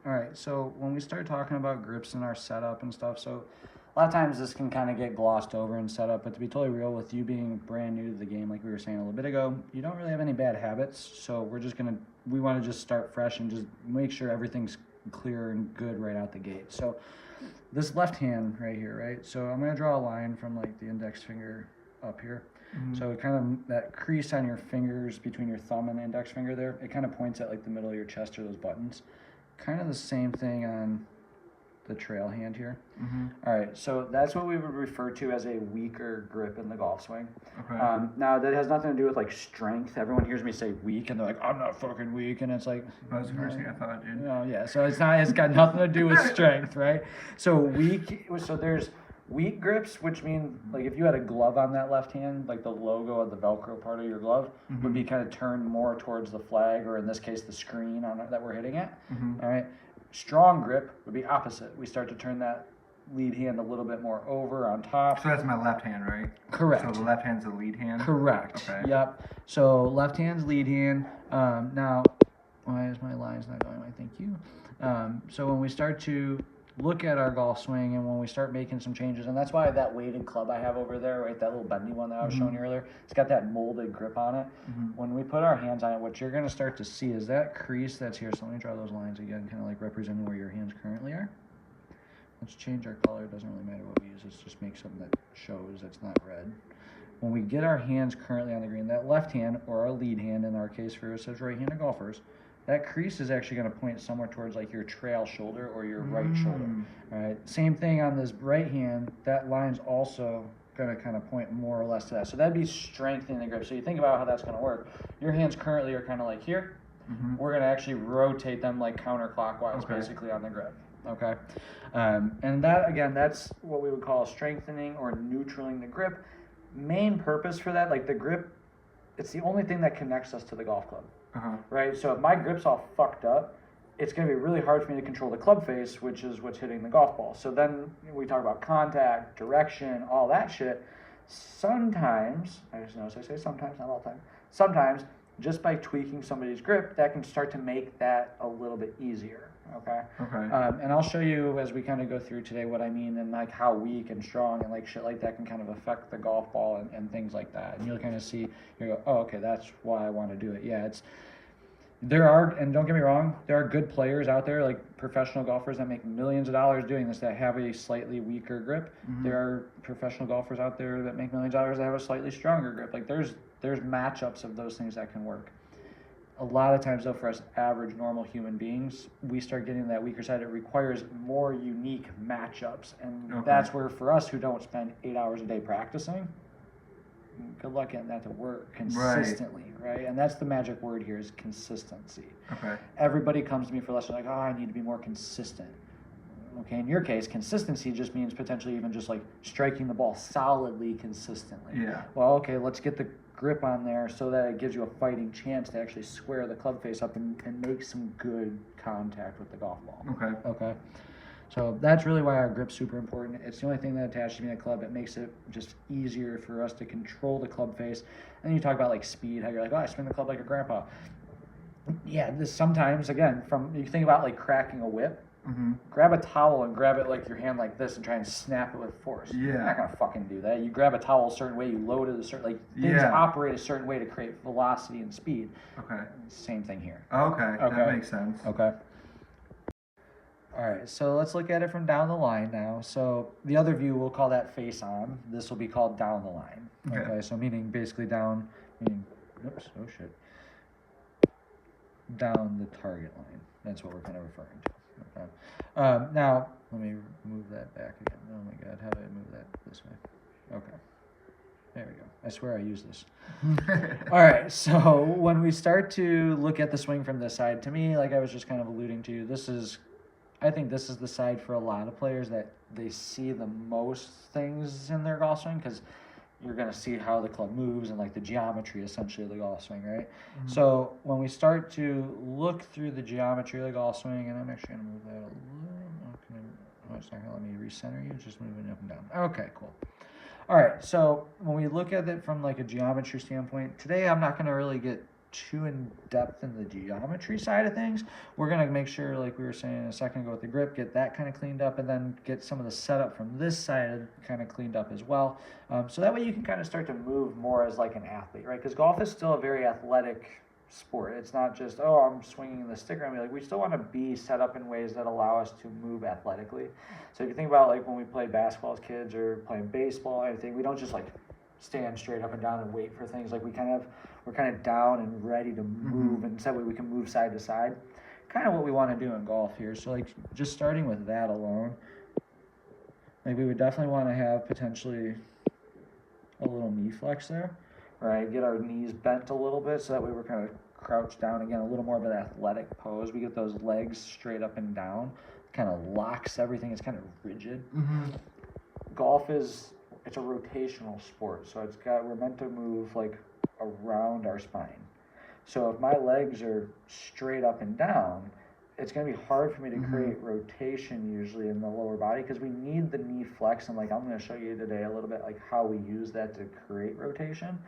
All right, so when we start talking about grips in our setup and stuff, so a lot of times this can kind of get glossed over in setup, but to be totally real, with you being brand new to the game, like we were saying a little bit ago, you don't really have any bad habits. So we want to just start fresh and just make sure everything's clear and good right out the gate. So this left hand right here, right? So I'm going to draw a line from like the index finger up here. So kind of that crease on your fingers between your thumb and the index finger there, it kind of points at like the middle of your chest or those buttons. Kind of the same thing on the trail hand here. All right, so that's what we would refer to as a weaker grip in the golf swing. Okay. Now that has nothing to do with like strength. Everyone hears me say weak and they're like, I'm not fucking weak, and it's like, That was the first thing I thought, dude. no, yeah. So it's got nothing to do with strength, right? So weak. So there's weak grips, which mean like if you had a glove on that left hand, like the logo of the Velcro part of your glove would be kind of turned more towards the flag, or in this case, the screen on it that we're hitting at. All right. Strong grip would be opposite. We start to turn that lead hand a little bit more over on top. So that's my left hand, right? Correct. So the left hand's the lead hand? Correct. Okay. Yep. So left hand's lead hand. Now, why is my line's not going? Thank you. So when we start to look at our golf swing and when we start making some changes, and that's why that weighted club I have over there, right, that little bendy one that I was showing you earlier, it's got that molded grip on it. When we put our hands on it, what you're going to start to see is that crease that's here. So let me draw those lines again, kind of like representing where your hands currently are. Let's change our color. It doesn't really matter what we use. Let's just make something that shows it's not red. When we get our hands currently on the green, that left hand, or our lead hand in our case for us as right-handed golfers, that crease is actually going to point somewhere towards like your trail shoulder or your right shoulder. All right. Same thing on this right hand. That line's also going to kind of point more or less to that. So that'd be strengthening the grip. So you think about how that's going to work. Your hands currently are kind of like here. We're going to actually rotate them like counterclockwise, basically on the grip. Okay. And that, again, that's what we would call strengthening or neutraling the grip. Main purpose for that, like the grip, it's the only thing that connects us to the golf club. Right? So if my grip's all fucked up, it's going to be really hard for me to control the club face, which is what's hitting the golf ball. So then we talk about contact, direction, all that shit. Sometimes, I just notice I say sometimes, not all the time, sometimes just by tweaking somebody's grip, that can start to make that a little bit easier. Okay. And I'll show you as we kind of go through today what I mean, and like how weak and strong and like shit like that can kind of affect the golf ball and things like that. And you'll kind of see, you go, oh, okay, that's why I want to do it. Yeah, there are, and don't get me wrong, there are good players out there, like professional golfers that make millions of dollars doing this, that have a slightly weaker grip. There are professional golfers out there that make millions of dollars that have a slightly stronger grip. Like there's matchups of those things that can work. A lot of times, though, for us average, normal human beings, we start getting that weaker side. It requires more unique matchups. And that's where, for us who don't spend 8 hours a day practicing, good luck getting that to work consistently, right? And that's the magic word here, is consistency. Everybody comes to me for lessons like, oh, I need to be more consistent. Okay, in your case, consistency just means potentially even just like striking the ball solidly consistently. Well, okay, let's get the grip on there so that it gives you a fighting chance to actually square the club face up and make some good contact with the golf ball. Okay. So that's really why our grip's super important. It's the only thing that attaches me to the club. It makes it just easier for us to control the club face. And then you talk about like speed, how you're like, oh, I spin the club like a grandpa. Yeah, this sometimes, again, you think about like cracking a whip. Grab a towel and grab it like your hand like this and try and snap it with force. You're not gonna fucking do that. You grab a towel a certain way, you load it a certain, like things operate a certain way to create velocity and speed. Same thing here. That makes sense. All right, so let's look at it from down the line now. So the other view, we'll call that face on. This will be called down the line. Okay, so meaning basically down, oops, oh shit. Down the target line. That's what we're kind of referring to. Now, let me move that back again. Oh my God, how do I move that this way? Okay. There we go. I swear I use this. All right, so when we start to look at the swing from this side, to me, like I was just kind of alluding to, I think this is the side for a lot of players that they see the most things in their golf swing, because you're going to see how the club moves and like the geometry essentially of the golf swing, right? So when we start to look through the geometry of the golf swing, and I'm actually going to move that a little, it's not going to let me recenter you, it's just moving up and down. Okay, cool. All right, so when we look at it from like a geometry standpoint, today I'm not going to really get too in depth in the geometry side of things. We're going to make sure, like we were saying a second ago with the grip, get that kind of cleaned up, and then get some of the setup from this side kind of cleaned up as well. So that way you can kind of start to move more as like an athlete, right? Because golf is still a very athletic sport. It's not just, oh, I'm swinging the stick around. Like, we still want to be set up in ways that allow us to move athletically. So if you think about like when we played basketball as kids or playing baseball or anything, we don't just like stand straight up and down and wait for things. Like we're kind of down and ready to move, and so that way we can move side to side. Kind of what we want to do in golf here. So like just starting with that alone, like we would definitely want to have potentially a little knee flex there, right? Get our knees bent a little bit so that way we're kind of crouched down again, a little more of an athletic pose. We get those legs straight up and down, kind of locks everything. It's kind of rigid. Golf it's a rotational sport, so we're meant to move like around our spine. So if my legs are straight up and down, it's going to be hard for me to create rotation usually in the lower body, because we need the knee flex. And like I'm going to show you today a little bit like how we use that to create rotation.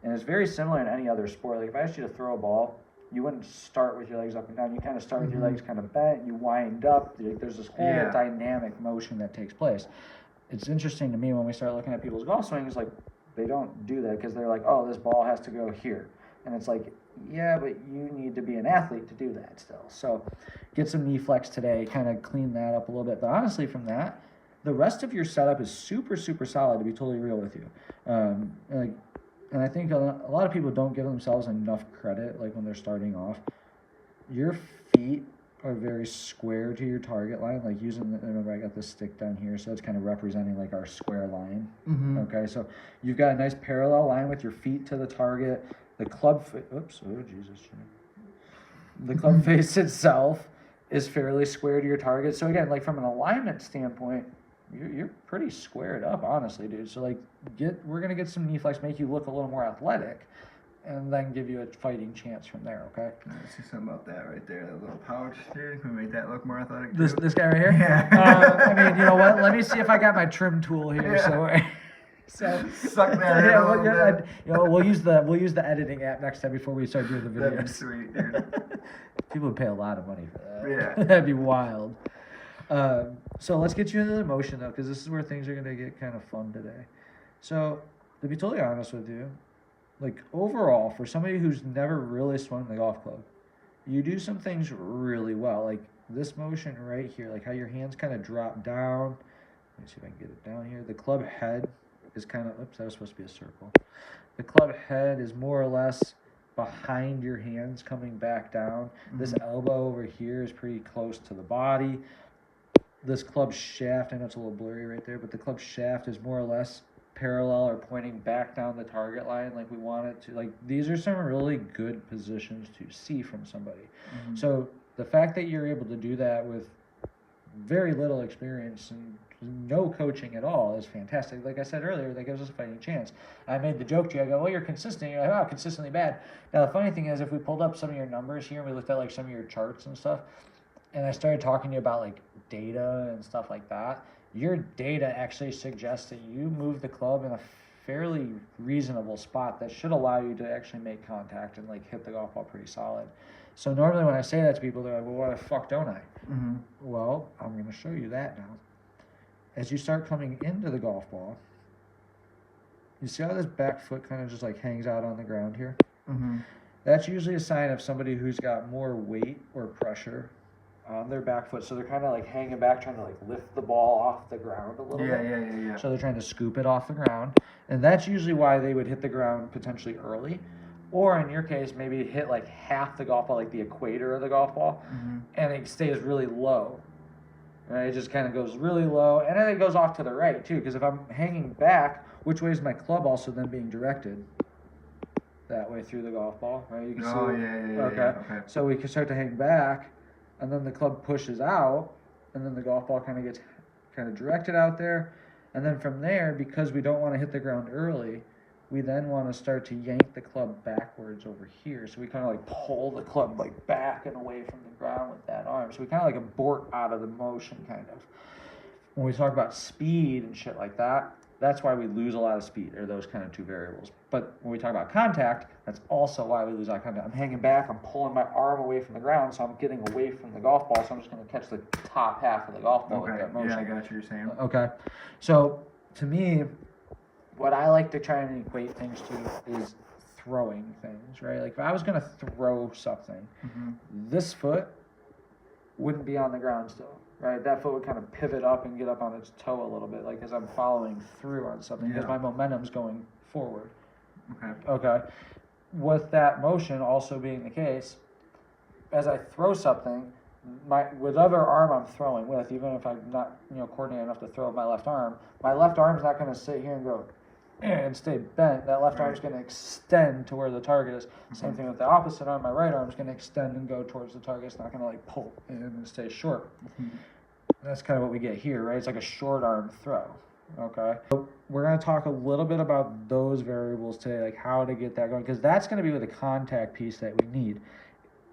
And it's very similar in any other sport. Like if I asked you to throw a ball, you wouldn't start with your legs up and down. You kind of start with your legs kind of bent, you wind up. There's this whole dynamic motion that takes place. It's interesting to me when we start looking at people's golf swings, like they don't do that because they're like, oh, this ball has to go here. And it's like, yeah, but you need to be an athlete to do that still. So get some knee flex today, kind of clean that up a little bit. But honestly, from that, the rest of your setup is super, super solid, to be totally real with you. And I think a lot of people don't give themselves enough credit, like when they're starting off. Your feet are very square to your target line, like remember I got this stick down here, so it's kind of representing like our square line. Okay, so you've got a nice parallel line with your feet to the target. The club the club face itself is fairly square to your target. So again, like from an alignment standpoint, you're pretty squared up, honestly, dude. So like we're gonna get some knee flex, make you look a little more athletic, and then give you a fighting chance from there, okay? I see something about that right there, that little pouch, dude. Can we make that look more athletic? This guy right here? Yeah. I mean, you know what? Let me see if I got my trim tool here. Yeah. So suck that in a little bit. We'll use the editing app next time before we start doing the videos. That'd be sweet, dude. People would pay a lot of money for that. Yeah. That'd be wild. So let's get you into the motion though, because this is where things are gonna get kind of fun today. So to be totally honest with you, like overall, for somebody who's never really swung the golf club, you do some things really well. Like this motion right here, like how your hands kind of drop down. Let me see if I can get it down here. The club head is kind of, oops, that was supposed to be a circle. The club head is more or less behind your hands coming back down. This elbow over here is pretty close to the body. This club shaft, I know it's a little blurry right there, but the club shaft is more or less parallel or pointing back down the target line like we want it to. Like these are some really good positions to see from somebody. So the fact that you're able to do that with very little experience and no coaching at all is fantastic. Like I said earlier, that gives us a fighting chance. I made the joke to you. I go, well, you're consistent. You're like, oh, consistently bad. Now, the funny thing is, if we pulled up some of your numbers here and we looked at like some of your charts and stuff, and I started talking to you about like data and stuff like that, your data actually suggests that you move the club in a fairly reasonable spot that should allow you to actually make contact and like hit the golf ball pretty solid. So normally when I say that to people, they're like, well, why the fuck don't I? Well, I'm going to show you that now. As you start coming into the golf ball, you see how this back foot kind of just like hangs out on the ground here? That's usually a sign of somebody who's got more weight or pressure on their back foot. So they're kind of like hanging back, trying to like lift the ball off the ground a little bit. Yeah. So they're trying to scoop it off the ground. And that's usually why they would hit the ground potentially early. Or in your case, maybe hit like half the golf ball, like the equator of the golf ball, and it stays really low. Right? It just kind of goes really low, and then it goes off to the right too, because if I'm hanging back, which way is my club also then being directed? That way through the golf ball, right? You can see. Okay. So we can start to hang back, and then the club pushes out, and then the golf ball kind of gets kind of directed out there, and then from there, because we don't want to hit the ground early, we then want to start to yank the club backwards over here. So we kind of like pull the club like back and away from the ground with that arm. So we kind of like abort out of the motion kind of. When we talk about speed and shit like that, that's why we lose a lot of speed, or those kind of two variables. But when we talk about contact, that's also why we lose that contact. I'm hanging back, I'm pulling my arm away from the ground, so I'm getting away from the golf ball, so I'm just going to catch the top half of the golf ball with that motion. Yeah, I got what you're saying. Okay. So to me, what I like to try and equate things to is throwing things, right? Like if I was going to throw something, this foot wouldn't be on the ground still, right? That foot would kind of pivot up and get up on its toe a little bit, like as I'm following through on something, because my momentum's going forward. Okay. With that motion also being the case, as I throw something, whatever arm I'm throwing with, even if I'm not coordinated enough to throw with my left arm's not going to sit here and go and stay bent. That left arm's going to extend to where the target is. Same thing with the opposite arm. My right arm's going to extend and go towards the target. It's not going to like pull in and stay short. That's kind of what we get here, right? It's like a short arm throw. Okay. So we're going to talk a little bit about those variables today, like how to get that going, because that's going to be with the contact piece that we need.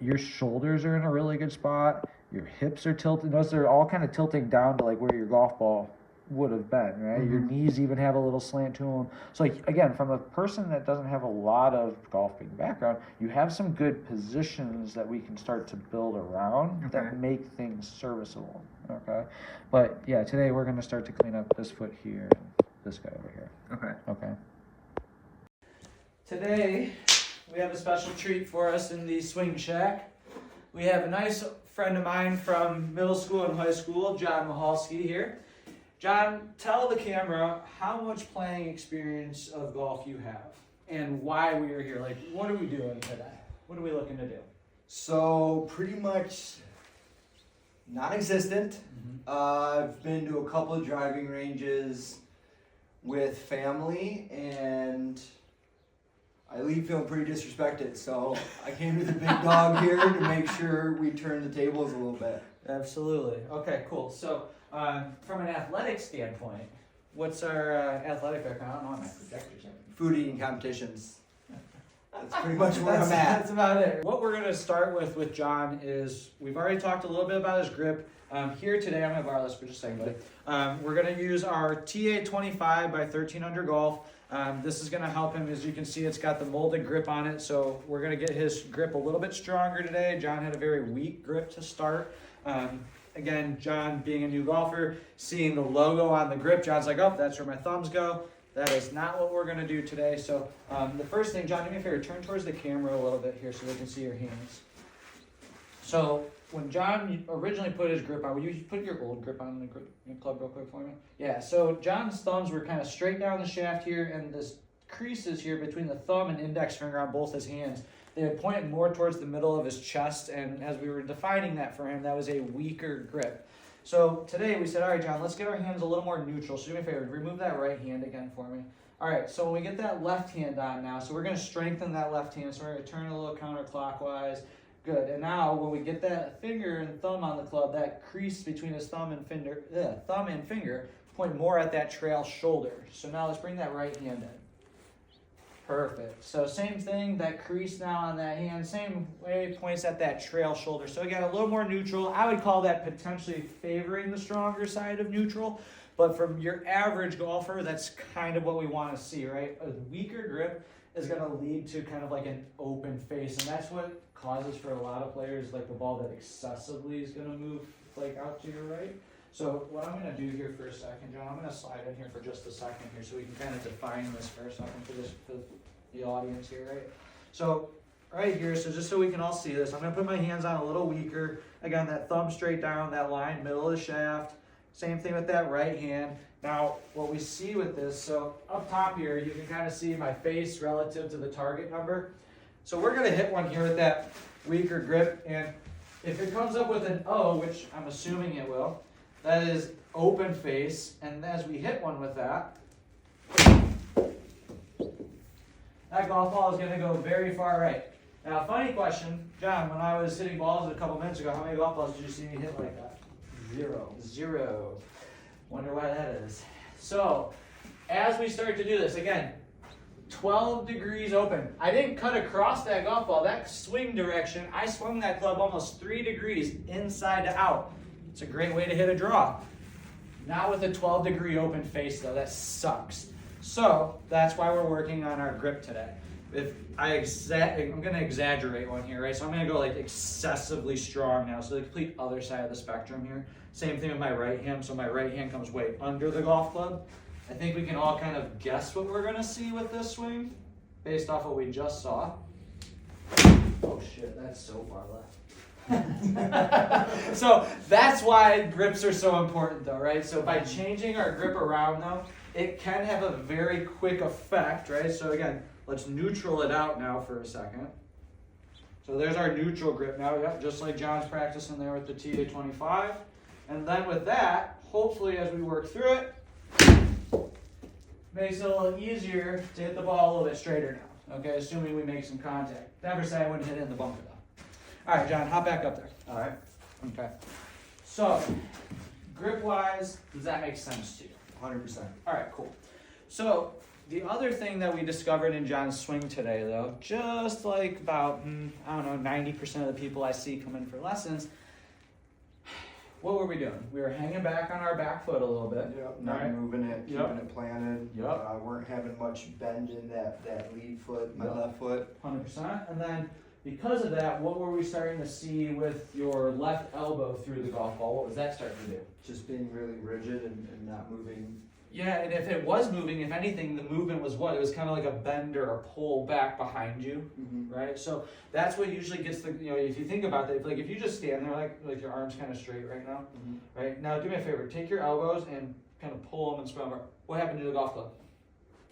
Your shoulders are in a really good spot. Your hips are tilted. Notice they're all kind of tilting down to like where your golf ball would have been, right? Your knees even have a little slant to them. So like, again, from a person that doesn't have a lot of golfing background, you have some good positions that we can start to build around that make things serviceable. Okay. But yeah, today we're going to start to clean up this foot here and this guy over here. Okay. Today we have a special treat for us in the swing shack. We have a nice friend of mine from middle school and high school, John Mahalski here. John, tell the camera how much playing experience of golf you have and why we are here. Like, what are we doing today? What are we looking to do? So, pretty much non-existent. I've been to a couple of driving ranges with family, and I leave feeling pretty disrespected. So, I came to the big dog here to make sure we turn the tables a little bit. Absolutely. Okay, cool. So, from an athletic standpoint, what's our athletic background? I don't know what my projectors are. Food eating competitions. That's pretty much where I'm at. That's about it. What we're going to start with John is, we've already talked a little bit about his grip. Here today, I'm going to borrow this for just a second, buddy. We're going to use our TA25 by 1300 Golf. This is going to help him. As you can see, it's got the molded grip on it, so we're going to get his grip a little bit stronger today. John had a very weak grip to start. Again, John being a new golfer, seeing the logo on the grip, John's like, oh, that's where my thumbs go. That is not what we're going to do today. So the first thing, John, do me a favor, turn towards the camera a little bit here so they can see your hands. So when John originally put his grip on, will you put your old grip on the club real quick for me? Yeah, so John's thumbs were kind of straight down the shaft here, and this creases here between the thumb and index finger on both his hands. They would point more towards the middle of his chest, and as we were defining that for him, that was a weaker grip. So today we said, all right, John, let's get our hands a little more neutral. So do me a favor, remove that right hand again for me. All right, so when we get that left hand on now, so we're going to strengthen that left hand. So we're going to turn it a little counterclockwise. Good. And now when we get that finger and thumb on the club, that crease between his thumb and finger, point more at that trail shoulder. So now let's bring that right hand in. Perfect. So same thing, that crease now on that hand, same way, points at that trail shoulder. So again, a little more neutral. I would call that potentially favoring the stronger side of neutral. But from your average golfer, that's kind of what we want to see, right? A weaker grip is going to lead to kind of like an open face. And that's what causes for a lot of players, like the ball that excessively is going to move like out to your right. So what I'm going to do here for a second, John, I'm going to slide in here for just a second here so we can kind of define this for a second for the audience here, right? So right here, so just so we can all see this, I'm going to put my hands on a little weaker. Again, that thumb straight down, that line, middle of the shaft. Same thing with that right hand. Now, what we see with this, so up top here, you can kind of see my face relative to the target number. So we're going to hit one here with that weaker grip, and if it comes up with an O, which I'm assuming it will, that is open face, and as we hit one with that, that golf ball is going to go very far right. Now, funny question, John, when I was hitting balls a couple minutes ago, how many golf balls did you see me hit like that? Zero. Wonder why that is. So, as we start to do this, again, 12 degrees open. I didn't cut across that golf ball. That swing direction, I swung that club almost 3 degrees inside to out. It's a great way to hit a draw. Not with a 12-degree open face though, that sucks. So that's why we're working on our grip today. If I'm gonna exaggerate one here, right? So I'm gonna go like excessively strong now. So the complete other side of the spectrum here. Same thing with my right hand. So my right hand comes way under the golf club. I think we can all kind of guess what we're gonna see with this swing based off what we just saw. Oh shit, that's so far left. So that's why grips are so important though, right? So by changing our grip around though, it can have a very quick effect, right? So again, let's neutral it out now for a second. So there's our neutral grip now, yep, just like John's practicing there with the TA25. And then with that, hopefully as we work through it, makes it a little easier to hit the ball a little bit straighter now, okay? Assuming we make some contact. Never say I wouldn't hit it in the bunker though. All right, John, hop back up there. All right. Okay. So, grip-wise, does that make sense to you? 100%. All right, cool. So, the other thing that we discovered in John's swing today, though, just like about, 90% of the people I see come in for lessons, what were we doing? We were hanging back on our back foot a little bit. Yep. Not right? moving it, keeping Yep. it planted. Yep. Weren't having much bend in that lead foot, my Yep. left foot. 100%. And then, because of that, what were we starting to see with your left elbow through the golf ball? What was that starting to do? Just being really rigid and not moving. Yeah, and if it was moving, if anything, the movement was what? It was kind of like a bend or a pull back behind you, right? So that's what usually gets the, if you think about that, if you just stand there like your arm's kind of straight right now, right? Now do me a favor, take your elbows and kind of pull them and spread them up. What happened to the golf club?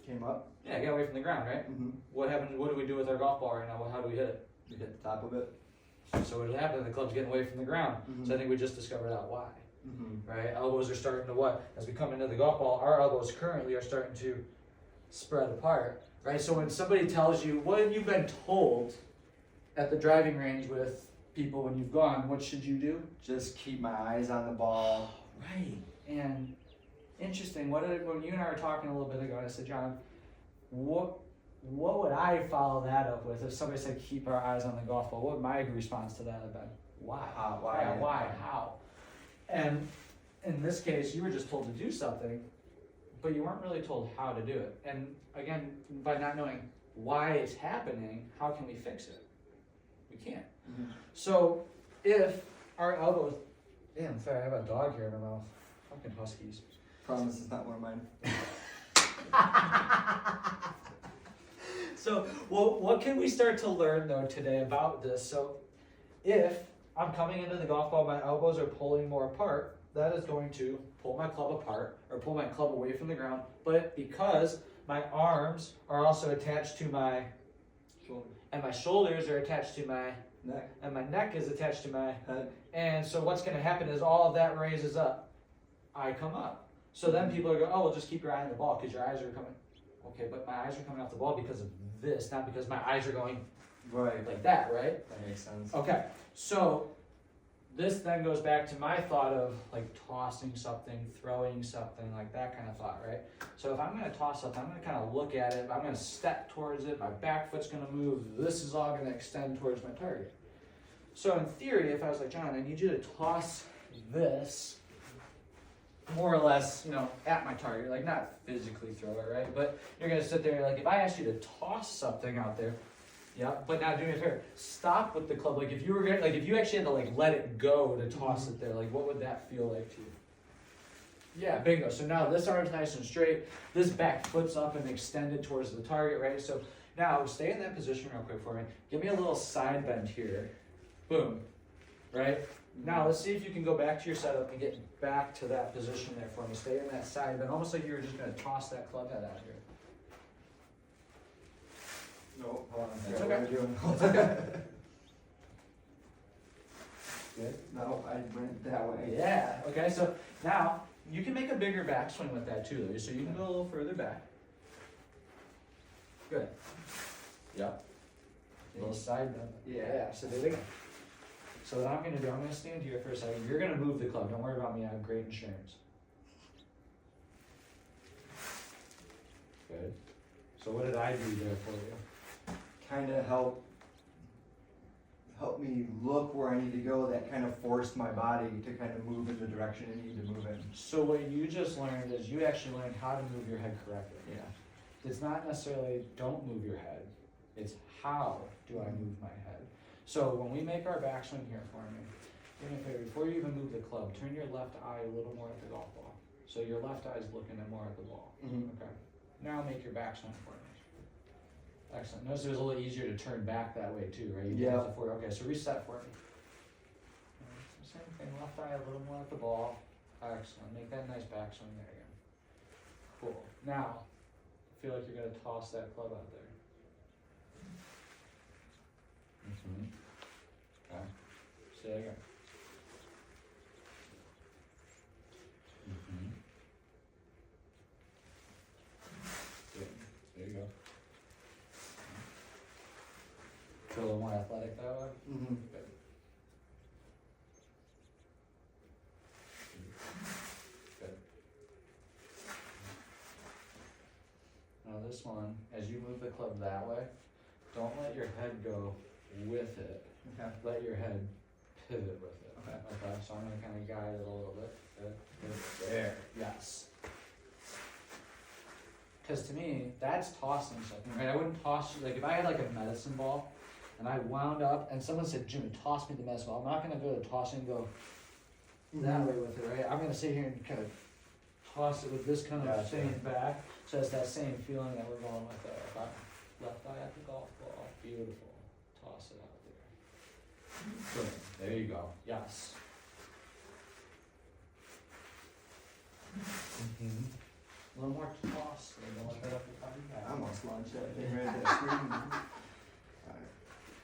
Came up. Yeah, get away from the ground, right? What happened? What do we do with our golf ball right now? How do we hit it? We hit the top of it. So what happened? The club's getting away from the ground. So I think we just discovered out why. Right? Elbows are starting to what? As we come into the golf ball, our elbows currently are starting to spread apart. Right? So when somebody tells you, what have you been told at the driving range with people when you've gone, what should you do? Just keep my eyes on the ball. Right. And interesting, when you and I were talking a little bit ago, I said, John, what would I follow that up with if somebody said keep our eyes on the golf ball? What would my response to that have been? Why? Why? Yeah, why? How? And in this case, you were just told to do something, but you weren't really told how to do it. And again, by not knowing why it's happening, how can we fix it? We can't. So if our elbows, damn, sorry, I have a dog here in my mouth. Fucking huskies. Promise it's not one of mine. So, what can we start to learn though today about this? So, if I'm coming into the golf ball, my elbows are pulling more apart, that is going to pull my club apart or pull my club away from the ground. But because my arms are also attached to my Shoulder. and my shoulders are attached to my Neck. and my neck is attached to my Head. and so what's going to happen is all of that raises up. I come up. So then people are going, oh, well, just keep your eye on the ball because your eyes are coming. Okay, but my eyes are coming off the ball because of this, not because my eyes are going Right. like that, right? That makes sense. Okay, so this then goes back to my thought of like tossing something, throwing something, like that kind of thought, right? So if I'm going to toss something, I'm going to kind of look at it, I'm going to step towards it, my back foot's going to move, this is all going to extend towards my target. So in theory, if I was like, John, I need you to toss this more or less, at my target, like not physically throw it, right? But you're going to sit there, like if I asked you to toss something out there, yeah, but now do me a favor. Stop with the club. Like if you were gonna, if you actually had to let it go to toss it there, what would that feel like to you? Yeah, bingo. So now this arm's nice and straight. This back foot's up and extended towards the target, right? So now stay in that position real quick for me. Give me a little side bend here. Boom. Right? Now let's see if you can go back to your setup and get back to that position there for me. Stay in that side bend, almost like you were just gonna toss that club head out here. No. That's What okay. am I doing? It's okay. Good. No, I went that way. Yeah, okay, so now you can make a bigger backswing with that too, so you can go a little further back. Good. Yep. A little side bend. Yeah, so there we go. So what I'm gonna do, I'm gonna stand here for a second. You're gonna move the club, don't worry about me, I have great insurance. Good. So what did I do there for you? Kind of help helped me look where I need to go, that kind of forced my body to kind of move in the direction I need to move in. So what you just learned is you actually learned how to move your head correctly. Yeah. It's not necessarily don't move your head, it's how do I move my head. So when we make our backswing here for me, do me a favor, before you even move the club, turn your left eye a little more at the golf ball. So your left eye is looking at more at the ball. Okay. Now make your backswing for me. Excellent. Notice it was a little easier to turn back that way too, right? You Yeah. Okay, so reset for me. Same thing, left eye a little more at the ball. Excellent. Make that nice backswing there again. Cool. Now, I feel like you're going to toss that club out there. Okay. Say it again. Good. There you go. Feel a little more athletic that way? Mm-hmm. Good. Good. Now this one, as you move the club that way, don't let your head go with it. Okay. Let your head pivot with it. Okay. Okay, so I'm gonna kind of guide it a little bit. Good. Good. There. Yes. Because to me, that's tossing something, right? I wouldn't toss, like if I had like a medicine ball and I wound up and someone said, Jimmy, toss me the medicine ball. I'm not gonna go to tossing and go that way with it, right? I'm gonna sit here and kind of toss it with this kind of Gotcha. thing back. So it's that same feeling that we're going with there. Okay? Left eye at the golf ball. Beautiful. Toss it out there. Good. There you go. Yes. A little more toss. Don't let that up the top of your I head. almost launched that thing right at that screen. Alright.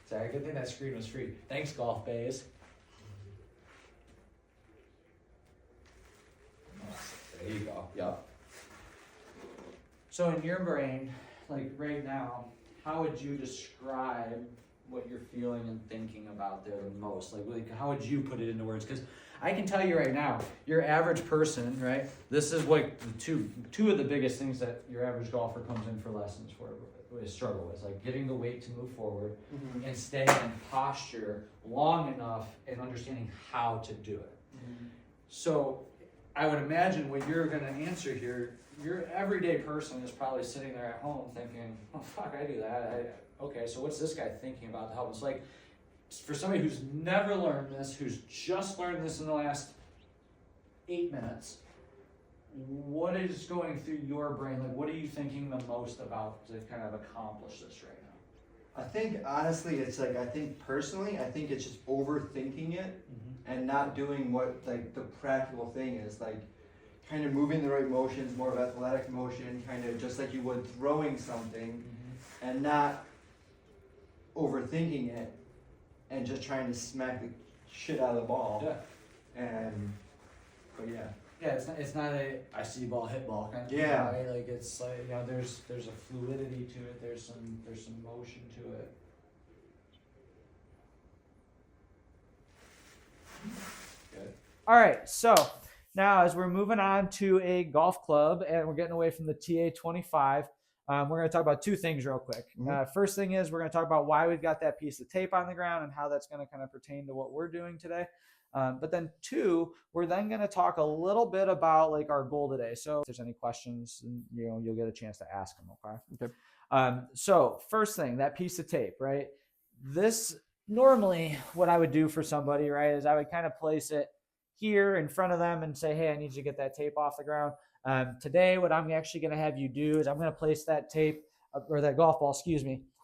Sorry, good thing that screen was free. Thanks, Golf Bays. There you go. Yep. So in your brain, like right now, how would you describe what you're feeling and thinking about there the most? Like how would you put it into words? Because I can tell you right now, your average person, right? This is like the two of the biggest things that your average golfer comes in for lessons for, is struggle with, like getting the weight to move forward and staying in posture long enough and understanding how to do it. So I would imagine what you're going to answer here, your everyday person is probably sitting there at home thinking, oh, fuck, I do that. Okay, so what's this guy thinking about to help? It's like, for somebody who's never learned this, who's just learned this in the last 8 minutes, what is going through your brain? Like, what are you thinking the most about to kind of accomplish this right now? I think honestly, it's like, I think it's just overthinking it and not doing what like the practical thing is, like kind of moving the right motions, more of athletic motion, kind of just like you would throwing something, and not overthinking it and just trying to smack the shit out of the ball. Yeah. But yeah. Yeah, it's not a I see ball hit ball kind of thing, Yeah. right? Like it's like, you know, there's a fluidity to it. There's some motion to it. Good. All right, so now as we're moving on to a golf club and we're getting away from the TA25, we're going to talk about two things real quick. First thing is we're going to talk about why we've got that piece of tape on the ground and how that's going to kind of pertain to what we're doing today. But then two, we're then going to talk a little bit about like our goal today. So if there's any questions, you know, you'll get a chance to ask them. Okay. So first thing, that piece of tape, right? This normally what I would do for somebody, right, is I would kind of place it here in front of them and say, hey, I need you to get that tape off the ground. Today, what I'm actually going to have you do is I'm going to place that tape or that golf ball,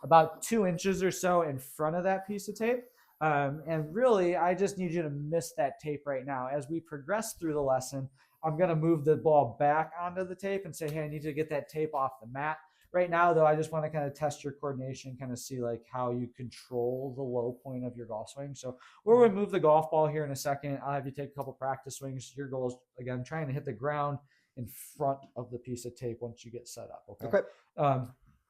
about 2 inches or so in front of that piece of tape. And really, I just need you to miss that tape right now. As we progress through the lesson, I'm going to move the ball back onto the tape and say, hey, I need you to get that tape off the mat. Right now, though, I just want to kind of test your coordination, kind of see like how you control the low point of your golf swing. So we'll remove the golf ball here in a second. I'll have you take a couple practice swings. Your goal is, again, trying to hit the ground in front of the piece of tape once you get set up. Okay.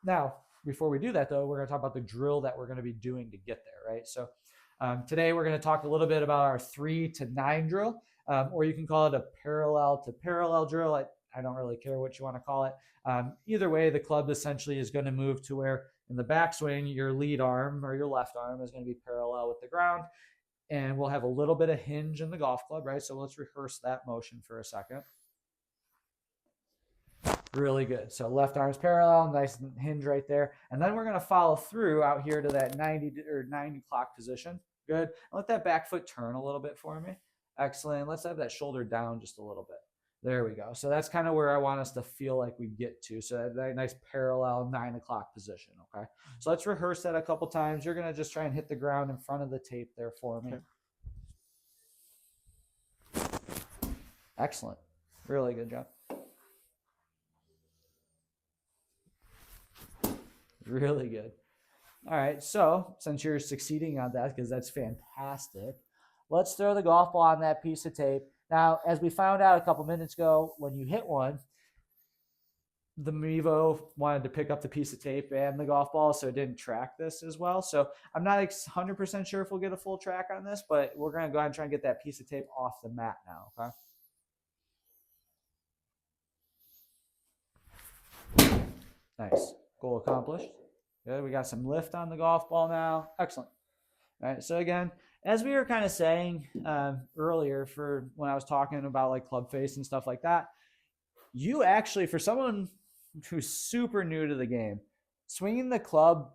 Now, before we do that, though, we're going to talk about the drill that we're going to be doing to get there, right? So today we're going to talk a little bit about our 3 to 9 drill, or you can call it a parallel to parallel drill. I don't really care what you want to call it. Either way, the club essentially is going to move to where In the backswing, your lead arm or your left arm is going to be parallel with the ground, and we'll have a little bit of hinge in the golf club, right? So let's rehearse that motion for a second. Really good. So left arm's parallel, nice hinge right there. And then we're going to follow through out here to that 90 clock position. Good. Let that back foot turn a little bit for me. Excellent. Let's have that shoulder down just a little bit. There we go. So that's kind of where I want us to feel like we get to. So that nice parallel 9 o'clock position. Okay. So let's rehearse that a couple times. You're going to just try and hit the ground in front of the tape there for me. Okay. Excellent. Really good job. Really good. All right, so since you're succeeding on that, because that's fantastic, let's throw the golf ball on that piece of tape. Now, as we found out a couple minutes ago, when you hit one, the Mevo wanted to pick up the piece of tape and the golf ball, so it didn't track this as well. So I'm not 100% sure if we'll get a full track on this, but we're going to go ahead and try and get that piece of tape off the mat now, okay? Nice. Goal accomplished. Good. We got some lift on the golf ball now. Excellent. All right. So again, as we were kind of saying earlier, for when I was talking about like club face and stuff like that, you actually, for someone who's super new to the game, swinging the club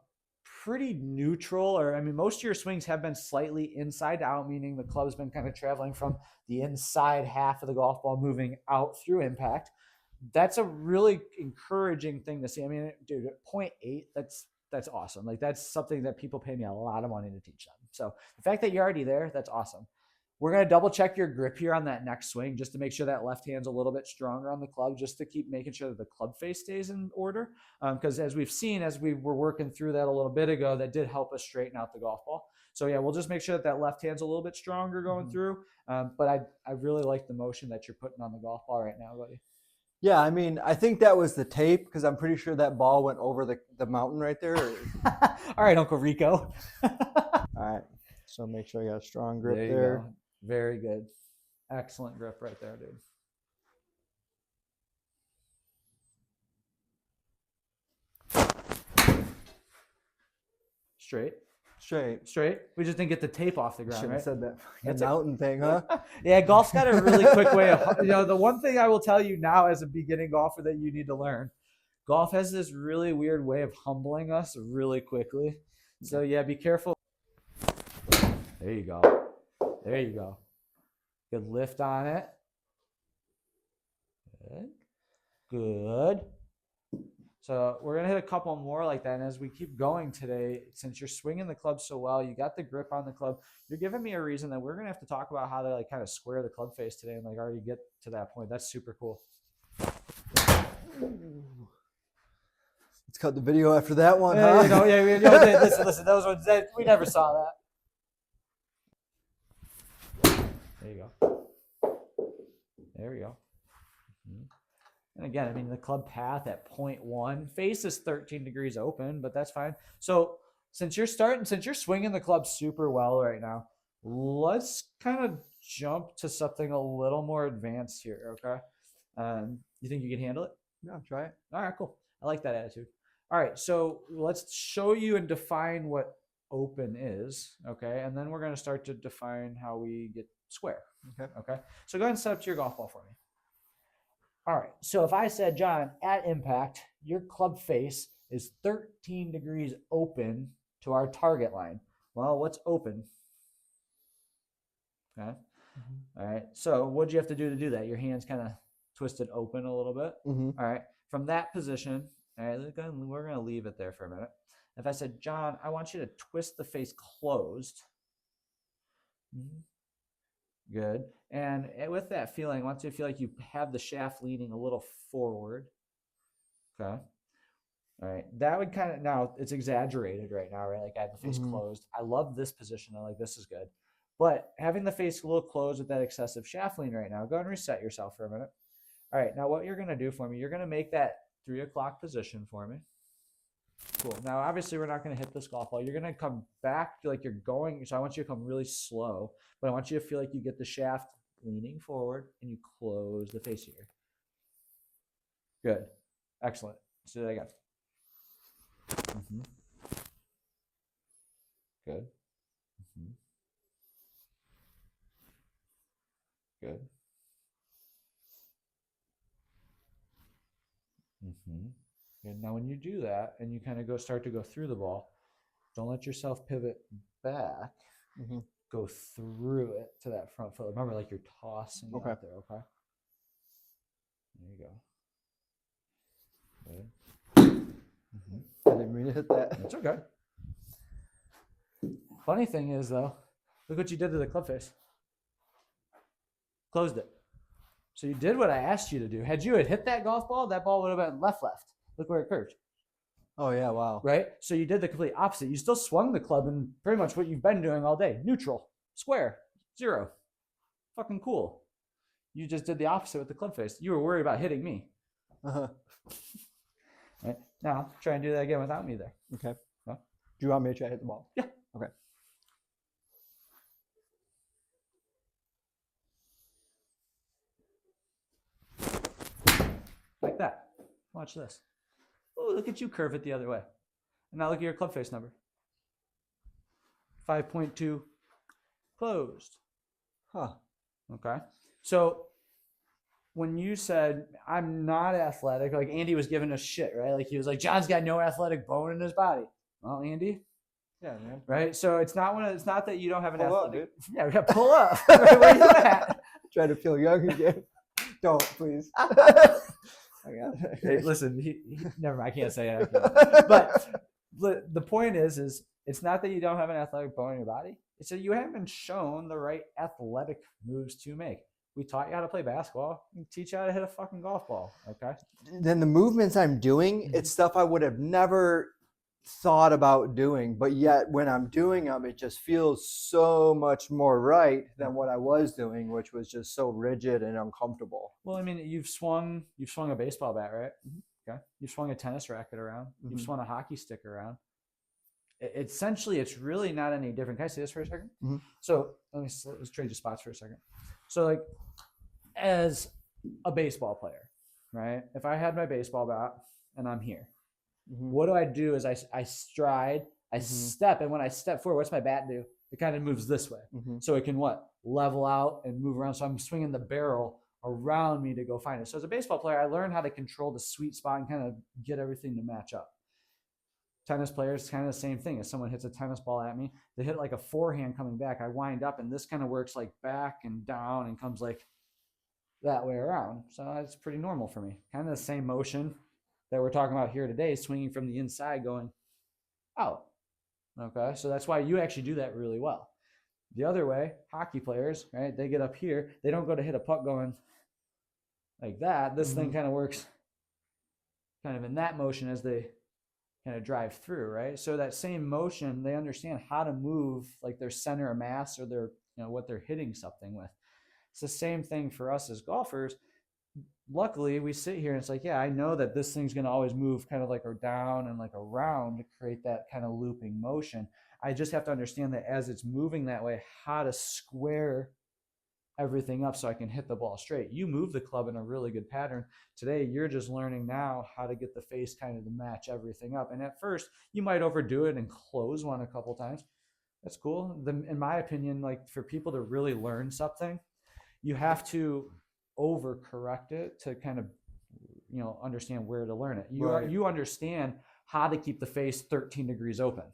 pretty neutral, or I mean, most of your swings have been slightly inside out, meaning the club's been kind of traveling from the inside half of the golf ball, moving out through impact. That's a really encouraging thing to see. I mean, dude, at 0.8, that's awesome. Like, that's something that people pay me a lot of money to teach them. So the fact that you're already there, that's awesome. We're going to double check your grip here on that next swing just to make sure that left hand's a little bit stronger on the club, just to keep making sure that the club face stays in order. Because as we've seen, as we were working through that a little bit ago, that did help us straighten out the golf ball. So yeah, we'll just make sure that that left hand's a little bit stronger going through. But I really like the motion that you're putting on the golf ball right now, buddy. Yeah, I mean, I think that was the tape, because I'm pretty sure that ball went over the mountain right there. All right, Uncle Rico. All right, so make sure I got a strong grip there. Go. Very good. Excellent grip right there, dude. Straight. We just didn't get the tape off the ground, Should right? have said that. That's mountain thing, huh? Yeah, golf's got a really quick way of, the one thing I will tell you now as a beginning golfer that you need to learn, golf has this really weird way of humbling us really quickly. So yeah, be careful. There you go. There you go. Good lift on it. Good. So we're going to hit a couple more like that. And as we keep going today, since you're swinging the club so well, you got the grip on the club, you're giving me a reason that we're going to have to talk about how to like kind of square the club face today and like already get to that point. That's super cool. Let's cut the video after that one, huh? Listen, those ones, we never saw that. There you go. There we go. And again, I mean, the club path at 0.1, face is 13 degrees open, but that's fine. So since you're swinging the club super well right now, let's kind of jump to something a little more advanced here, okay? You think you can handle it? Yeah, try it. All right, cool. I like that attitude. All right, so let's show you and define what open is, okay? And then we're going to start to define how we get square, okay? So go ahead and set up to your golf ball for me. All right, so if I said, John, at impact, your club face is 13 degrees open to our target line. Well, what's open? Okay. All right, so what'd you have to do that? Your hand's kind of twisted open a little bit. All right, from that position, all right, we're going to leave it there for a minute. If I said, John, I want you to twist the face closed. Good. And with that feeling, I want you to feel like you have the shaft leaning a little forward. Okay. All right. That would kind of, now it's exaggerated right now, right? Like I have the face closed. I love this position. I like this is good. But having the face a little closed with that excessive shaft lean right now, go and reset yourself for a minute. All right. Now what you're going to do for me, you're going to make that 3 o'clock position for me. Cool. Now, obviously, we're not going to hit this golf ball. You're going to come back like you're going. So I want you to come really slow, but I want you to feel like you get the shaft leaning forward and you close the face here. Good. Excellent. So that again. Good. Mm-hmm. Good. Mm-hmm. And now when you do that and you kind of start to go through the ball, don't let yourself pivot back. Mm-hmm. Go through it to that front foot. Remember, like you're tossing it Okay. out there, okay? There you go. Good. Mm-hmm. I didn't mean to hit that. That's okay. Funny thing is, though, look what you did to the club face. Closed it. So you did what I asked you to do. Had you hit that golf ball, that ball would have been left. Look where it curved. Oh yeah, wow. Right? So you did the complete opposite. You still swung the club in pretty much what you've been doing all day. Neutral, square, 0. Fucking cool. You just did the opposite with the club face. You were worried about hitting me. Uh-huh. Right? Now, try and do that again without me there. Okay. Huh? Do you want me to try to hit the ball? Yeah. Okay. Like that. Watch this. Oh, look at you curve it the other way. And now look at your club face number. 5.2 closed. Huh. Okay. So when you said I'm not athletic, like Andy was giving us shit, right? Like he was like, John's got no athletic bone in his body. Well, Andy, Yeah, man. right? So it's not that you don't have an Pull up, athletic. dude. Yeah, we got to pull up. Right, where you at? Try to feel young again. Don't, please. I got it. Hey, listen, never mind. I can't say it. But the point is it's not that you don't have an athletic bone in your body. It's that you haven't shown the right athletic moves to make. We taught you how to play basketball. We teach you how to hit a fucking golf ball. Okay. Then the movements I'm doing, it's stuff I would have never thought about doing, but yet when I'm doing them, it just feels so much more right than what I was doing, which was just so rigid and uncomfortable. Well, I mean, you've swung a baseball bat, right? Mm-hmm. Okay. You've swung a tennis racket around. Mm-hmm. You've swung a hockey stick around. Essentially, it's really not any different. Can I say this for a second? Mm-hmm. So let's trade you spots for a second. So, like, as a baseball player, right? If I had my baseball bat and I'm here, what do I do is I stride, I step, and when I step forward, what's my bat do? It kind of moves this way. So it can level out and move around. So I'm swinging the barrel around me to go find it. So as a baseball player, I learned how to control the sweet spot and kind of get everything to match up. Tennis players, kind of the same thing. If someone hits a tennis ball at me, they hit like a forehand coming back. I wind up, and this kind of works like back and down and comes like that way around. So that's pretty normal for me. Kind of the same motion that we're talking about here today, swinging from the inside going out. Okay, so that's why you actually do that really well. The other way, hockey players, right? They get up here. They don't go to hit a puck going like that. This thing kind of works kind of in that motion as they kind of drive through, right? So that same motion, they understand how to move like their center of mass or their, what they're hitting something with. It's the same thing for us as golfers. Luckily, we sit here and it's like, yeah, I know that this thing's going to always move kind of like down and like around to create that kind of looping motion. I just have to understand that as it's moving that way, how to square everything up so I can hit the ball straight. You move the club in a really good pattern. Today, you're just learning now how to get the face kind of to match everything up. And at first, you might overdo it and close one a couple times. That's cool. In my opinion, like for people to really learn something, you have to overcorrect it to kind of, understand where to learn it. You understand how to keep the face 13 degrees open.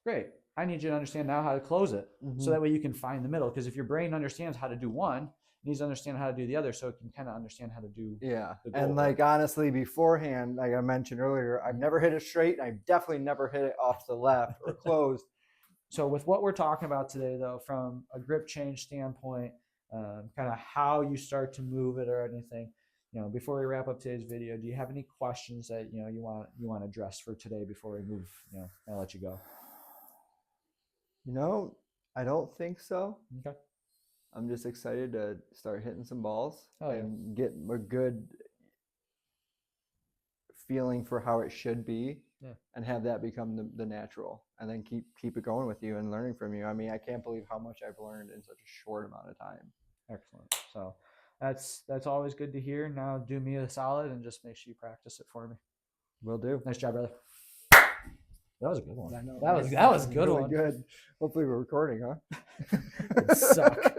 Great. I need you to understand now how to close it so that way you can find the middle. Because if your brain understands how to do one, it needs to understand how to do the other so it can kind of understand how to do the goal. And like honestly, beforehand, like I mentioned earlier, I've never hit it straight. And I've definitely never hit it off to the left or closed. So with what we're talking about today, though, from a grip change standpoint, kind of how you start to move it or anything, before we wrap up today's video, do you have any questions that you want to address for today before we move? I'll let you go. I don't think so. Okay. I'm just excited to start hitting some balls and get a good feeling for how it should be and have that become the natural, and then keep it going with you and learning from you. I mean, I can't believe how much I've learned in such a short amount of time. Excellent. So that's always good to hear. Now do me a solid and just make sure you practice it for me. Will do. Nice job, brother. That was a good one. I know. That was right? that was a good really one. good. Hopefully we're recording, huh? It'd suck.